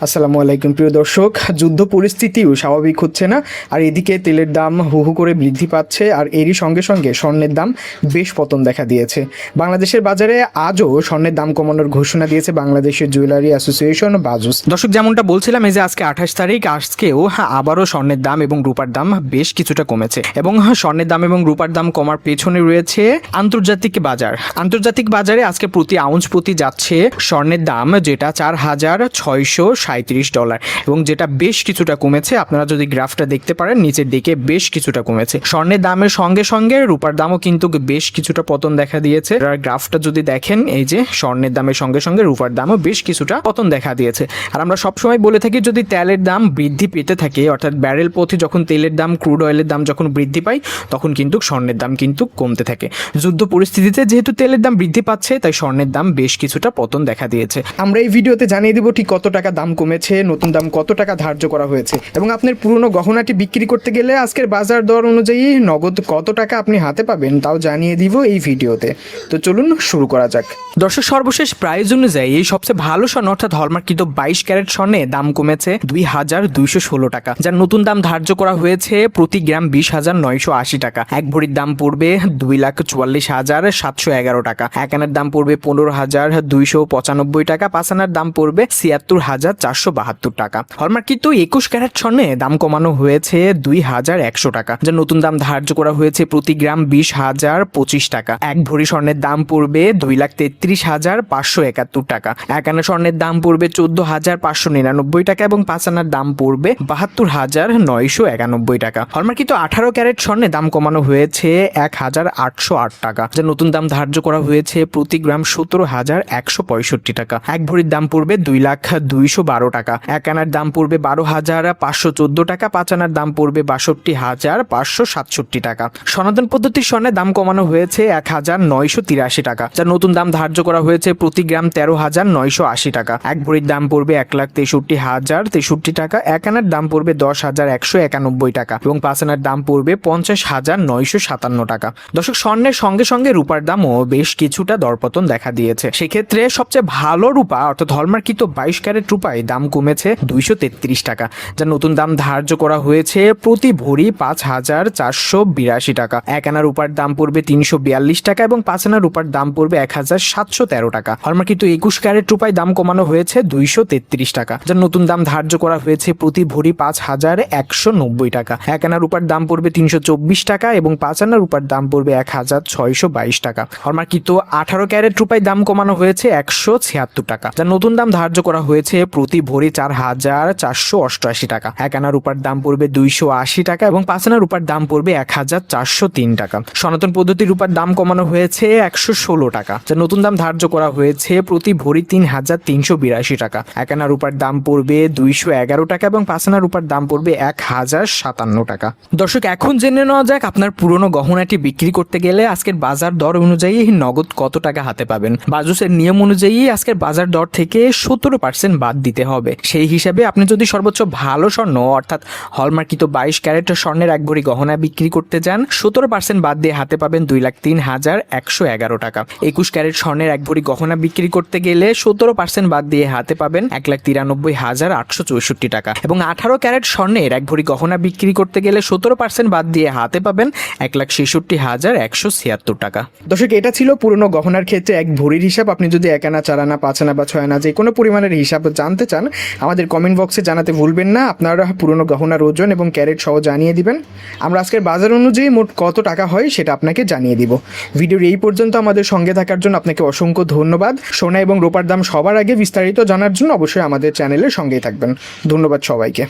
আসসালামু আলাইকুম প্রিয় দর্শক, যুদ্ধ পরিস্থিতিও স্বাভাবিক হচ্ছে না। আর এদিকে তেলের দাম হু হু করে বৃদ্ধি পাচ্ছে, আর এরই সঙ্গে সঙ্গে স্বর্ণের দাম বেশ পতন দেখা দিয়েছে। বাংলাদেশের বাজারে আজও স্বর্ণের দাম কমানোর ঘোষণা দিয়েছে বাংলাদেশের জুয়েলারি অ্যাসোসিয়েশন বাজুস। দর্শক, যেমনটা বলছিলাম, এই যে আজকে 28 তারিখ, আজকেও আবারও স্বর্ণের দাম এবং রূপার দাম বেশ কিছুটা কমেছে। এবং স্বর্ণের দাম এবং রূপার দাম কমার পেছনে রয়েছে আন্তর্জাতিক বাজার। আন্তর্জাতিক বাজারে আজকে প্রতি আউন্স প্রতি যাচ্ছে স্বর্ণের দাম, যেটা $4,637 এবং যেটা বেশ কিছুটা কমেছে। আপনারা যদি গ্রাফটা দেখতে পারেন, নিচের দিকে বেশ কিছুটা কমেছে। স্বর্ণের দামের সঙ্গে সঙ্গে রূপার দামও কিন্তু বেশ কিছুটা পতন দেখা দিয়েছে। আর গ্রাফটা যদি দেখেন, এই যে স্বর্ণের দামের সঙ্গে সঙ্গে রূপার দামও বেশ কিছুটা পতন দেখা দিয়েছে। আর আমরা সবসময় বলে থাকি, যদি তেলের দাম বৃদ্ধি পেতে থাকে, অর্থাৎ ব্যারেল প্রতি যখন তেলের দাম, ক্রুড অয়েলের দাম যখন বৃদ্ধি পায়, তখন কিন্তু স্বর্ণের দাম কিন্তু কমতে থাকে। যুদ্ধ পরিস্থিতিতে যেহেতু তেলের দাম বৃদ্ধি পাচ্ছে, তাই স্বর্ণের দাম বেশ কিছুটা পতন দেখা দিয়েছে। আমরা এই ভিডিওতে জানিয়ে দিব ঠিক কত টাকা দাম কমেছে, নতুন দাম কত টাকা ধার্য করা হয়েছে, এবং আপনার পুরনো গহনাটি বিক্রি করতে গেলে আজকের বাজার দর অনুযায়ী নগদ কত টাকা আপনি হাতে পাবেন তাও জানিয়ে দিব এই ভিডিওতে। তো চলুন শুরু করা যাক। দর্শক, সর্বশেষ প্রাইস অনুযায়ী সবচেয়ে ভালো স্বর্ণ অর্থাৎ হলমার্কিত 22 ক্যারেট স্বর্ণে দাম কমেছে 2,216 টাকা, যার নতুন দাম ধার্য করা হয়েছে প্রতি গ্রাম 20,980 টাকা। এক ভরির দাম পড়বে 2,44,711 টাকা। এক আনার দাম পড়বে 15,295 টাকা। পাঁচ আনার দাম পড়বে 76,472 টাকা। হলমার্কিত 21 ক্যারেট স্বর্ণে দাম কমানো হয়েছে 2,100 টাকা, যার নতুন দাম ধার্য করা হয়েছে প্রতি গ্রাম 20,025 টাকা। এক ভরি স্বর্ণের দাম পড়বে 2,33,571 টাকা। এক আনা স্বর্ণের দাম পড়বে 14,599 টাকা এবং পাঁচ আনার দাম পড়বে 72,991 টাকা। হলমার্কিত 18 ক্যারেট স্বর্ণে দাম কমানো হয়েছে 1,808 টাকা, যার নতুন দাম ধার্য করা হয়েছে প্রতি গ্রাম 17,165 টাকা। এক ভরির দাম পড়বে 2,212 টাকা। এক আনার দাম পড়বে 12,514 টাকা। পাঁচ আনার দাম পড়বে 62,567 টাকা। সনাতন পদ্ধতির স্বর্ণের দাম কমানো হয়েছে 1,983 টাকা, যার নতুন দাম ধার্য করা হয়েছে প্রতি গ্রাম 13,980 টাকা। এক ভরির দাম পড়বে 1,63,063 টাকা। এক আনার দাম পড়বে 10,191 টাকা এবং পাঁচ আনার দাম পড়বে 50,957 টাকা। দর্শক, স্বর্ণের সঙ্গে সঙ্গে রূপার দামও বেশ কিছুটা দরপতন দেখা দিয়েছে। সেক্ষেত্রে সবচেয়ে ভালো রূপা অর্থাৎ হলমার্কিত 22 ক্যারেট রূপায় দাম কমেছে 233 টাকা, যার নতুন দাম ধার্য করা হয়েছে প্রতি ভরি 5,482 টাকা। এক আনা রূপার দাম পড়বে 342 টাকা এবং পাঁচ আনা রূপার দাম পড়বে 1,713 টাকা। হলমার্কিত 21 ক্যারেট রূপায় দাম কমানো হয়েছে 233 টাকা, যার নতুন দাম ধার্য করা হয়েছে প্রতি ভরি 5,190 টাকা। এক আনা রূপার দাম পড়বে 324 টাকা এবং পাঁচ আনা রূপার দাম পড়বে 1,622 টাকা। হলমার্কিত 18 ক্যারেট রূপায় দাম কমানো হয়েছে 176 টাকা, যার নতুন দাম ধার্য করা হয়েছে প্রতি ভরি 4,488 টাকা। এক আনা রূপার দাম পড়বে 280 টাকা এবং পাঁচ আনা রূপার দাম পড়বে 1,403 টাকা। সনাতন পদ্ধতির রূপার দাম কমানো হয়েছে 116 টাকা, যার নতুন দাম ধার্য করা হয়েছে প্রতি ভরি 3,382 টাকা। এক আনা রূপার দাম পড়বে 211 টাকা এবং পাঁচ আনা রূপার দাম পড়বে 1,057 টাকা। দর্শক, এখন জেনে নেওয়া যাক আপনার পুরনো গহনাটি বিক্রি করতে গেলে আজকের বাজার দর অনুযায়ী নগদ কত টাকা হাতে পাবেন। বাজুসের নিয়ম অনুযায়ী আজকের বাজার দর থেকে 17% বাদ দিতে হবে। সেই হিসাবে আপনি যদি সর্বোচ্চ ভালো স্বর্ণ অর্থাৎ হলমার্কিত 22 ক্যারেট স্বর্ণের এক ভরি গহনা বিক্রি করতে যান, 17% বাদ দিয়ে হাতে পাবেন 2,03,111 টাকা। 21 ক্যারেট স্বর্ণের এক ভরি গহনা বিক্রি করতে গেলে 17% বাদ দিয়ে হাতে পাবেন 1,93,864 টাকা এবং 18 ক্যারেট স্বর্ণের এক ভরি গহনা বিক্রি করতে গেলে 17% বাদ দিয়ে হাতে পাবেন 1,66,176 টাকা। দর্শক, এটা ছিল পুরনো গহনার ক্ষেত্রে এক ভরির হিসাব। আপনি যদি এক আনা, চার আনা, পাঁচ আনা বা ছয় আনা যে কোনো পরিমাণের হিসাব জানতে চান, আমাদের কমেন্ট বক্সে জানাতে ভুলবেন না। আপনারা পুরনো গহনার ওজন এবং ক্যারেট সহ জানিয়ে দিবেন। আমরা আজকের বাজার অনুযায়ী মোট কত টাকা হয় সেটা আপনাকে জানিয়ে দিব। ভিডিওর এই পর্যন্ত আমাদের সঙ্গে থাকার জন্য আপনাকে অসংখ্য ধন্যবাদ। সোনা এবং রূপার দাম সবার আগে বিস্তারিত জানার জন্য অবশ্যই আমাদের চ্যানেলের সঙ্গেই থাকবেন। ধন্যবাদ সবাইকে।